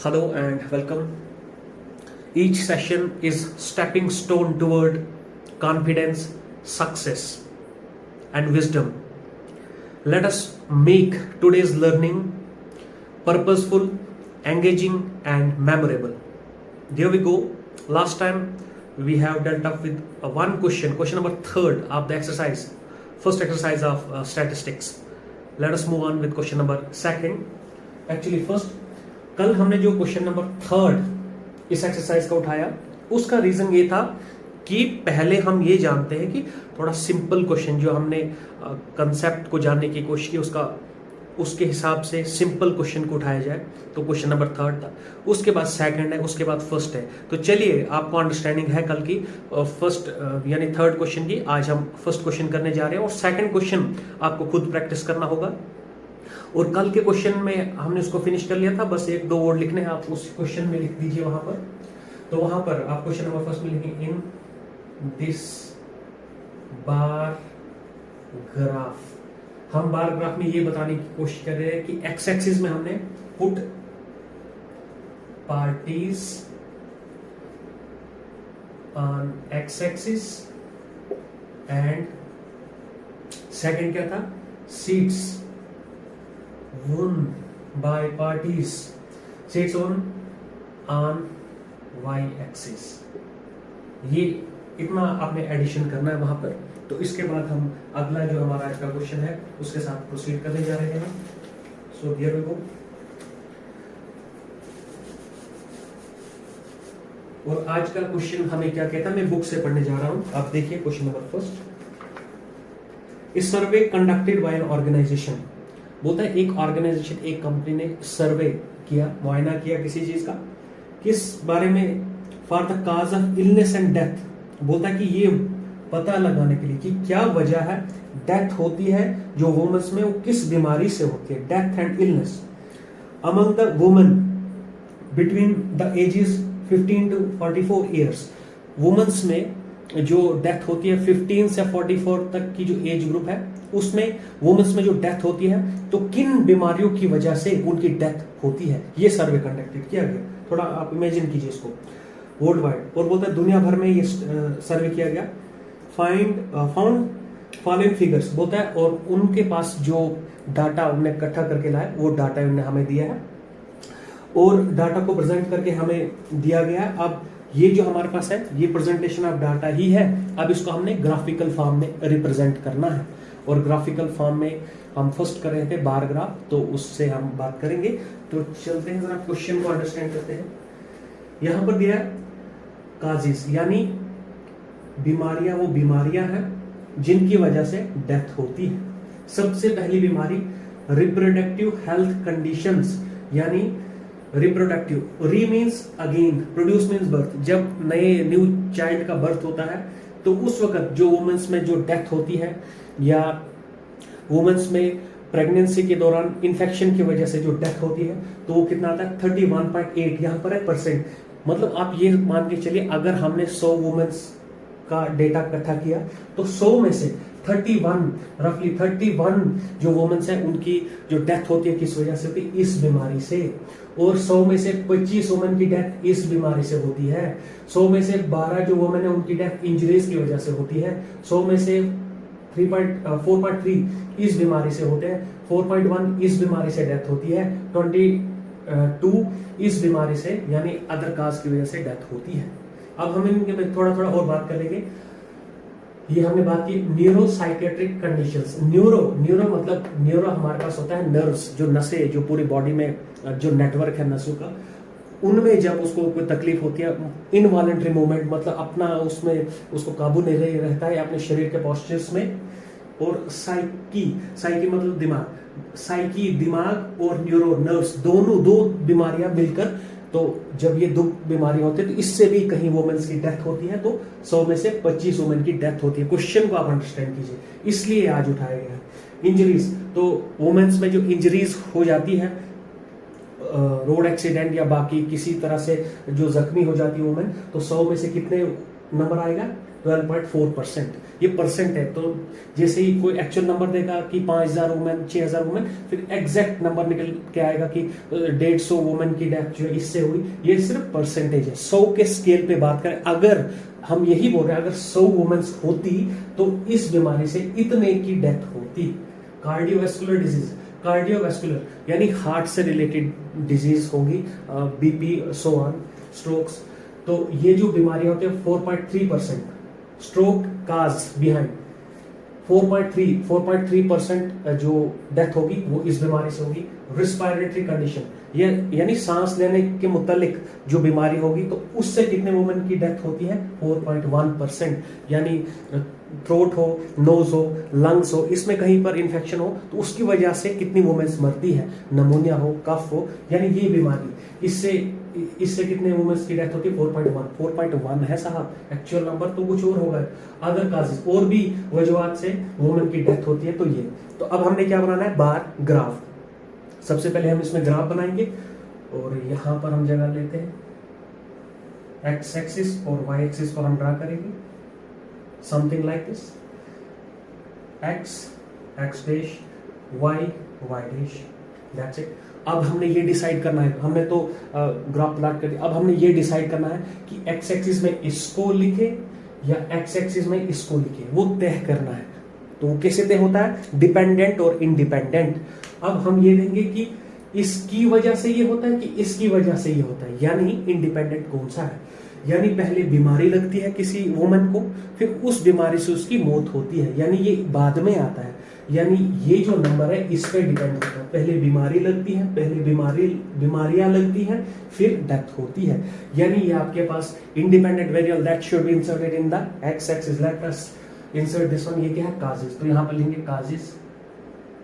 Hello and welcome. Each session is stepping stone toward confidence, success, and wisdom. Let us make today's learning purposeful, engaging, and memorable. There we go. Last time we have dealt up with one question number third of the exercise, first exercise of statistics. Let us move on with question number second. Actually, first, कल हमने जो question number third इस exercise का उठाया, उसका reason ये था कि पहले हम ये जानते हैं कि थोड़ा सिंपल क्वेश्चन जो हमने कंसेप्ट को जानने की कोशिश की उसके हिसाब से सिंपल क्वेश्चन को उठाया जाए। तो क्वेश्चन नंबर थर्ड था, उसके बाद सेकंड है, उसके बाद फर्स्ट है। तो चलिए, आपको अंडरस्टैंडिंग है कल की फर्स्ट यानी थर्ड क्वेश्चन की। आज हम फर्स्ट क्वेश्चन करने जा रहे हैं और सेकंड क्वेश्चन आपको खुद प्रैक्टिस करना होगा। और कल के क्वेश्चन में हमने उसको फिनिश कर लिया था, बस एक दो वर्ड लिखने हैं, आप उस क्वेश्चन में लिख दीजिए वहां पर। तो वहां पर आप क्वेश्चन नंबर फर्स्ट में लिखेंगे इन दिस बार ग्राफ। हम बार ग्राफ में ये बताने की कोशिश कर रहे हैं कि एक्स एक्सिस में हमने put parties on X axis and second क्या था, seats won by parties, seats on y axis। ये इतना आपने एडिशन करना है वहां पर। तो इसके बाद हम अगला जो हमारा आज का क्वेश्चन है उसके साथ प्रोसीड करने जा रहे हैं। So here we go. और आज का क्वेश्चन हमें क्या कहता है, मैं बुक से पढ़ने जा रहा हूं। आप देखिए क्वेश्चन नंबर फर्स्ट। इस survey conducted by an organisation, बोलता है एक ऑर्गेनाइजेशन, एक कंपनी ने सर्वे किया, मुआयना किया किसी चीज का, किस बारे में, for the cause of illness and death. बोलता है कि ये पता लगाने के लिए कि क्या वजह है डेथ होती है जो वुमेन्स में, वो किस बीमारी से होती है, death and illness among the women between the ages 15 to 44 years. Womens में जो डेथ होती है 15 से 44 तक की जो एज ग्रुप है, उसमें वुमेन्स में जो डेथ होती है, तो किन बीमारियों की वजह से उनकी डेथ होती है, ये सर्वे कंडक्टेड किया गया। थोड़ा आप इमेजिन कीजिए इसको, वर्ल्ड वाइड। और बोलता है दुनिया भर में ये सर्वे किया गया। फाउंड फॉलोइंग फिगर्स, बोलता है, और उनके पास जो डाटा उन्होंने इकट्ठा करके लाए, वो डाटा उन्होंने हमें दिया है और डाटा को प्रेजेंट करके हमें दिया गया है। अब ये जो हमारे पास है, ये प्रेजेंटेशन ऑफ डाटा ही है। अब इसको हमने ग्राफिकल फॉर्म में रिप्रेजेंट करना है। और ग्राफिकल फॉर्म में हम फर्स्ट कर रहे थे बार ग्राफ, तो उससे हम बात करेंगे। तो चलते हैं, जरा क्वेश्चन को अंडरस्टैंड करते हैं। यहां पर दिया है काजिस, यानी बीमारियां, वो बीमारियां हैं जिनकी वजह से डेथ होती है। सबसे पहली बीमारी रिप्रोडक्टिव हेल्थ कंडीशंस, यानी रिप्रोडक्टिव, री means again, produce means birth. जब नए न्यू चाइल्ड का बर्थ होता है तो उस वक्त जो वुमेन्स में जो डेथ होती है, या वुमेन्स में प्रेगनेंसी के दौरान इन्फेक्शन की वजह से जो डेथ होती है, तो वो कितना आता है 31.8 यहाँ पर है परसेंट। मतलब आप ये मान के चलिए, अगर हमने 100 वुमेन्स का डेटा इकट्ठा किया तो 100 में से 31 रफली 31 जो वुमेन्स हैं, उनकी जो डेथ होती है किस वजह से होती है, इस बीमारी से। और 100 में से 25 वुमेन की डेथ इस बीमारी से होती है। 100 में से 12 जो वुमेन है उनकी डेथ इंजरीज की वजह से होती है। 100 में से 4.3 इस बीमारी से होते हैं। 4.1 इस बीमारी से डेथ होती है। 22 इस बीमारी से यानी अदर काज की वजह से डेथ होती है। अब हम इनके थोड़ा थोड़ा और बात कर लेंगे। ये हमने बात की न्यूरो साइकेट्रिक कंडीशंस। न्यूरो मतलब न्यूरो हमारे पास होता है नर्व्स, जो नसें, जो पूरी बॉडी में जो नेटवर्क है नसों का, उनमें जब उसको कोई तकलीफ होती है, इनवॉलेंट्री मूवमेंट, मतलब अपना उसमें उसको काबू नहीं रहता है अपने शरीर के पोस्चर्स में। और साइकी मतलब दिमाग, साइकी दिमाग और न्यूरो नर्व्स, दोनों दो बीमारियां मिलकर, तो जब ये दो बीमारियां होती है तो इससे भी कहीं वुमेन्स की डेथ होती है। तो 100 में से 25 वुमेन की डेथ होती है। क्वेश्चन को आप अंडरस्टैंड कीजिए, इसलिए आज उठाया गया है। इंजरीज, तो वुमेन्स में जो इंजरीज हो जाती है, रोड एक्सीडेंट या बाकी किसी तरह से जो जख्मी हो जाती है वुमेन, तो 100 में से कितने नंबर आएगा, 12.4%। ये परसेंट है, तो जैसे ही कोई एक्चुअल नंबर देगा कि 5000 वुमेन, 6000 वुमेन, फिर एग्जैक्ट नंबर निकल के आएगा कि 150 वुमेन की डेथ जो है इससे हुई। ये सिर्फ परसेंटेज है। 100 के स्केल पे बात करें, अगर हम यही बोल रहे हैं अगर 100 वुमेन्स होती तो इस बीमारी से इतने की डेथ होती। कार्डियोवैस्कुलर डिजीज, कार्डियोवैस्कुलर यानी हार्ट से रिलेटेड डिजीज होगी, बीपी, सो ऑन, स्ट्रोक्स। तो ये जो बीमारियां होती है 4.3%, स्ट्रोक काज बिहाइंड 4.3% जो डेथ होगी वो इस बीमारी से होगी। रिस्पायरेटरी कंडीशन, ये यानी सांस लेने के मुतालिक जो बीमारी होगी तो उससे कितने वुमेन की डेथ होती है 4.1%। यानी थ्रोट हो, नोज हो, लंग्स हो, इसमें कहीं पर इन्फेक्शन हो तो उसकी वजह से कितनी वुमेन्स मरती है। नमोनिया हो, कफ हो, यानी ये बीमारी, इससे कितने वुमेन्स की डेथ होती है 4.1 है साहब। एक्चुअल नंबर तो कुछ और होगा। अदर काजेस, और भी वजूहात से वुमेन की डेथ होती है। तो ये, तो अब हमने क्या बनाना है, बार ग्राफ। सबसे पहले हम इसमें ग्राफ बनाएंगे और यहां पर हम जगह लेते हैं एक्स एक्सिस और वाई एक्सिस को हम ड्रा करेंगे something like this, X dash, Y dash, that's it. अब हमने ये डिसाइड करना है, हमने तो ग्राफ प्लॉट कर दिया, अब हमने ये डिसाइड करना है कि एक्स एक्सिस में इसको लिखे या एक्स एक्सिस में इसको लिखे, वो तय करना है। तो कैसे तय होता है, डिपेंडेंट और इंडिपेंडेंट। अब हम ये देंगे कि इसकी वजह से ये होता है कि इसकी वजह से ये होता है, यानी इंडिपेंडेंट कौन सा है, यानी पहले बीमारी लगती है किसी वुमन को, फिर उस बीमारी से उसकी मौत होती है, यानी ये बाद में आता है। यानी ये जो नंबर है इस पे डिपेंड होता है, पहले बीमारी लगती है, पहले बीमारियां लगती हैं, फिर डेथ होती है। यानी ये आपके पास independent variable that should be inserted in the X axis. Let us insert this one. ये क्या है, काजेस, तो यहां पर लेंगे काजेस,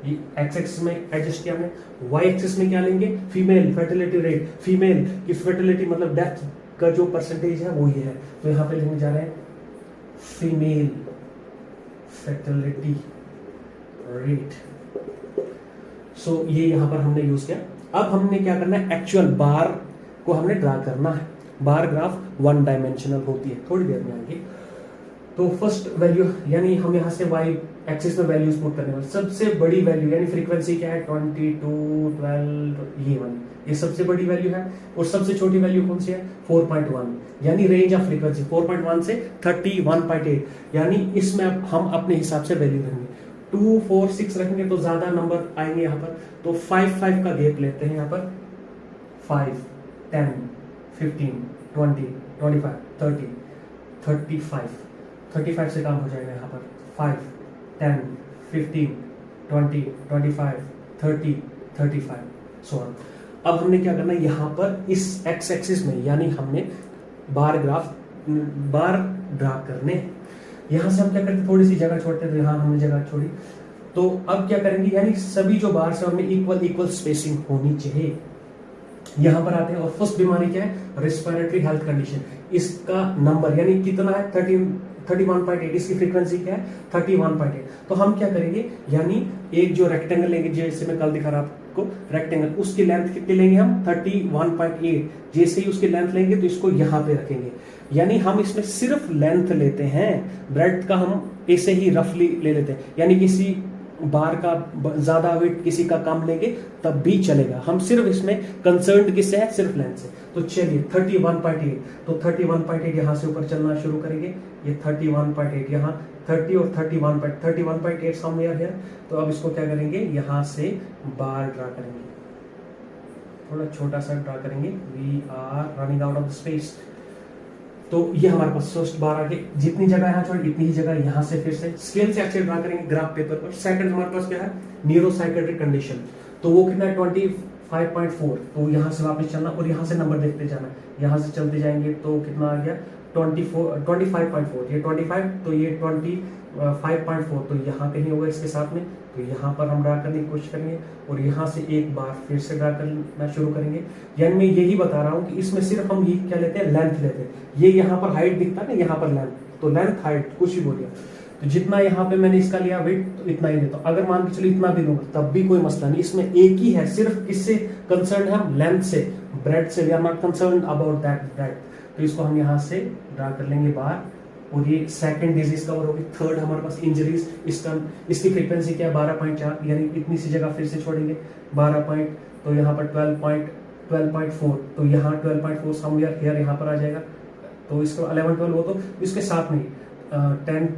ये एक्स एक्सिस में एडजस्ट किया हमने। वाई एक्सिस में क्या लेंगे, फीमेल फर्टिलिटी रेट, फीमेल की फर्टिलिटी मतलब डेथ का जो परसेंटेज है वो ये है, तो यहां पे लेने जा रहे हैं फीमेल फर्टिलिटी रेट। सो ये यहां पर हमने यूज किया। अब हमने क्या करना है, एक्चुअल बार को हमने ड्रा करना है। बार ग्राफ 1 डायमेंशनल होती है, थोड़ी देर में आएंगे। तो फर्स्ट वैल्यू, यानी हम यहां से वाई एक्सिस में वैल्यूज पुट करने वाले। सबसे बड़ी वैल्यू यानी फ्रीक्वेंसी क्या है 22, 12, ये वाली, ये सबसे बड़ी वैल्यू है। और सबसे छोटी वैल्यू कौन सी है 4.1, यानी रेंज ऑफ फ्रीक्वेंसी 4.1 से 31.8, यानी इसमें हम अपने हिसाब से वैल्यू रखेंगे। 2, 4, 6 रखेंगे तो ज्यादा नंबर आएंगे यहाँ पर, तो 5 का गैप लेते हैं यहाँ पर। 5, 10, 15, 20, 25, 30, 35 से काम हो जाएगा यहाँ पर। 5, 10, 15, 20, 25, 30, 35, सो ऑन। अब हमने क्या करना है, यहाँ पर इस एक्स एक्सिस में, यानी हमने बार ड्रा करने। यहां से हम क्या करते, थोड़ी सी जगह छोड़ते, तो यहां हमने जगह छोड़ी। तो अब क्या करेंगे, यानी सभी जो बार से हमें इक्वल स्पेसिंग होनी चाहिए। यहां पर आते हैं और फर्स्ट बीमारी क्या है, रेस्पिरेटरी हेल्थ कंडीशन। इसका नंबर यानी कितना है 31.8, इसकी फ्रीक्वेंसी क्या है 31.8। तो हम क्या करेंगे, यानी एक जो रेक्टेंगल लेंगे, जैसे मैं कल दिखा रहा आपको रेक्टेंगल, उसकी लेंथ कितनी लेंगे हम 31.8। जैसे ही उसकी लेंथ लेंगे तो इसको यहां पे रखेंगे, यानी हम इसमें सिर्फ लेंथ लेते हैं, ब्रेड्थ का हम ऐसे ही रफली ले लेते हैं, यानी किसी बार का ज्यादा वेट किसी का कम लेंगे तब भी चलेगा। हम सिर्फ इसमें कंसर्न्ड किससे है, सिर्फ लेंथ से। तो चलिए 31.8, तो 31.8 यहां से ऊपर चलना शुरू करेंगे। ये 31.8 यहाँ 30 और 31.8 समवेयर है। तो अब इसको क्या करेंगे, यहां से बार ड्रा करेंगे, थोड़ा छोटा सा ड्रा करेंगे। We are running out of space. तो ये हमारे पास फर्स्ट बार आगे, जितनी जगह यहाँ छोड़ी इतनी ही जगह यहाँ से फिर से स्केल से अच्छे ड्रा करेंगे ग्राफ पेपर पर। सेकंड हमारे पास क्या है, न्यूरोसाइकेट्रिक कंडीशन, तो वो कितना है 25.4। तो यहाँ से वापस चलना और यहाँ से नंबर देखते जाना, यहाँ से चलते जाएंगे तो कितना आ गया 25.4, ये 25, तो ये 25.4, तो यहाँ कहीं होगा इसके साथ में। तो यहाँ पर हम ड्रा करने की कोशिश करेंगे और यहाँ से एक बार फिर से ड्रा करना शुरू करेंगे। यानी मैं यही बता रहा हूँ कि इसमें सिर्फ हम ये क्या लेते हैं, लेंथ लेते हैं। ये यहाँ पर हाइट दिखता है ना, यहाँ पर लेंथ, तो लेंथ हाइट कुछ ही बोलिए, तो जितना यहाँ पे मैंने इसका लिया वेट तो इतना ही लेता हूँ। अगर मान के चलो इतना भी लूंगा तब भी कोई मसला नहीं, इसमें एक ही है, सिर्फ किससे कंसर्न है हम, लेंथ से, ब्रेड से। We are not concern about that. तो इसको हम यहाँ से ड्रा कर लेंगे बार और ये सेकंड डिजीज कवर होगी। थर्ड हमारे पास इंजरीज, इसकी फ्रीक्वेंसी क्या है 12.4, यानी इतनी सी जगह फिर से छोड़ेंगे 12 पॉइंट, तो यहाँ पर 12.4, तो यहाँ 12.4 समवेयर हियर यहाँ पर आ जाएगा। तो इसको 11 12 हो तो इसके साथ में 10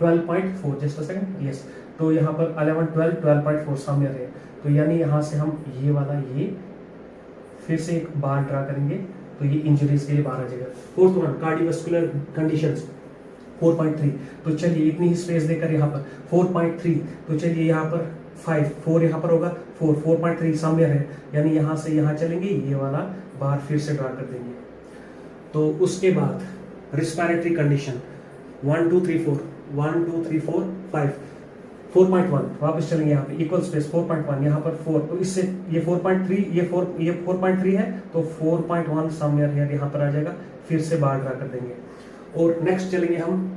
12.4 जस्ट अ सेकंड, यस, तो यहाँ पर 11 12 12.4 समवेयर है। तो यानी यहाँ से हम ये वाला ये फिर से एक बार ड्रा करेंगे, तो ये इंजरीज के लिए बाहर आ जाएगा। फोर्थ वन कार्डियोवास्कुलर कंडीशंस 4.3, तो चलिए इतनी ही स्पेस देकर यहाँ पर 4.3, तो चलिए यहाँ पर 4 यहाँ पर होगा, 4.3 समवेयर है, यानी यहाँ से यहाँ चलेंगे, ये वाला बार फिर से ड्रा कर देंगे। तो उसके बाद रिस्पिरेटरी कंडीशन 1 2 3 4 1 2 3 4 5 4.1 वापस चलेंगे यहाँ पे इक्वल स्पेस 4.1 यहाँ पर 4, तो इससे ये 4.3 ये 4.3 है, तो 4.1 समवेयर है यहाँ पर आ जाएगा, फिर से बार ड्रा कर देंगे। और नेक्स्ट चलेंगे हम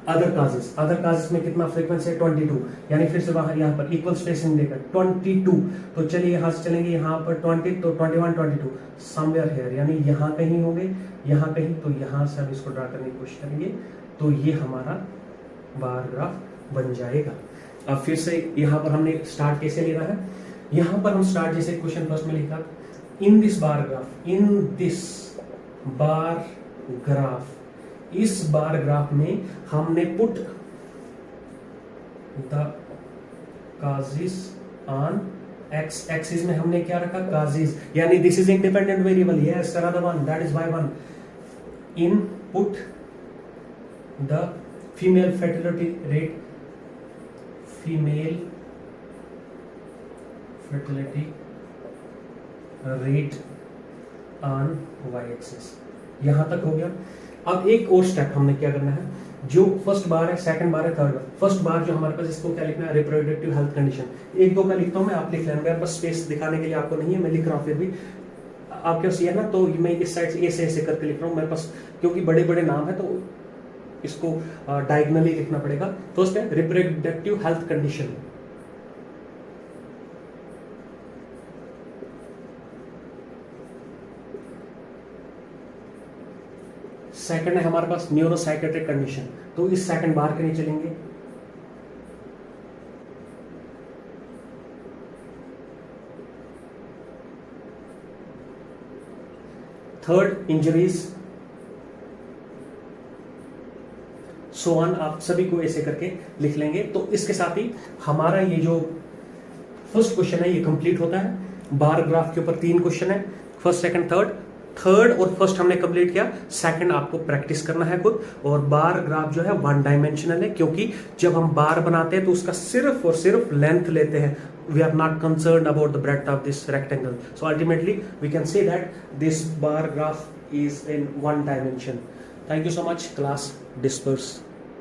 अदर काजेस में कितना फ्रीक्वेंसी है 22, यानी फिर से वहां यहाँ पर इक्वल स्पेसिंग देकर 22, तो चलिए यहाँ से चलेंगे यहाँ पर 20, तो 21 22 समवेयर है, यानी यहाँ कहीं होंगे, यहाँ कहीं, तो यहाँ से हम इसको ड्रा करने की कोशिश करेंगे, तो ये हमारा बार ग्राफ बन जाएगा। अब फिर से यहाँ पर हमने स्टार्ट कैसे लेना है, यहाँ पर हम स्टार्ट जैसे क्वेश्चन फर्स्ट में लिखा, इन दिस बार ग्राफ, इस बार ग्राफ में हमने put the causes on X axis में हमने क्या रखा काजिस, यानी this is independent variable, yes another one that is y1 in put the female fertility rate on y axis. यहां तक हो गया। अब एक और स्टेप हमने क्या करना है, जो फर्स्ट बार है, सेकंड बार है, थर्ड बार, फर्स्ट बार जो हमारे पास इसको क्या लिखना है रिप्रोडक्टिव हेल्थ कंडीशन, एक दो का लिखता हूं मैं, आप लिख लेना, मेरे पास स्पेस दिखाने के लिए आपको नहीं है, मैं लिख रहा हूं, फिर भी आपके पास ये ना, तो मैं इस साइड से ऐसे करके लिख रहा हूं मेरे पास, क्योंकि बड़े बड़े नाम है तो इसको डायगनली लिखना पड़ेगा। फर्स्ट है रिप्रोडक्टिव हेल्थ कंडीशन, सेकंड है हमारे पास न्यूरोसाइकेट्रिक कंडीशन, तो इस सेकंड बार के नहीं चलेंगे। थर्ड इंजरीज, सो ऑन, आप सभी को ऐसे करके लिख लेंगे। तो इसके साथ ही हमारा ये जो फर्स्ट क्वेश्चन है ये कंप्लीट होता है। बार ग्राफ के ऊपर 3 क्वेश्चन है, फर्स्ट सेकंड थर्ड और फर्स्ट हमने कंप्लीट किया, सेकंड आपको प्रैक्टिस करना है खुद। और बार ग्राफ जो है 1 डायमेंशनल है, क्योंकि जब हम बार बनाते हैं तो उसका सिर्फ और सिर्फ लेंथ लेते हैं, we are not concerned about the breadth of this rectangle, so ultimately we can say that this bar graph is in 1 dimension. Thank you so much, class disperse.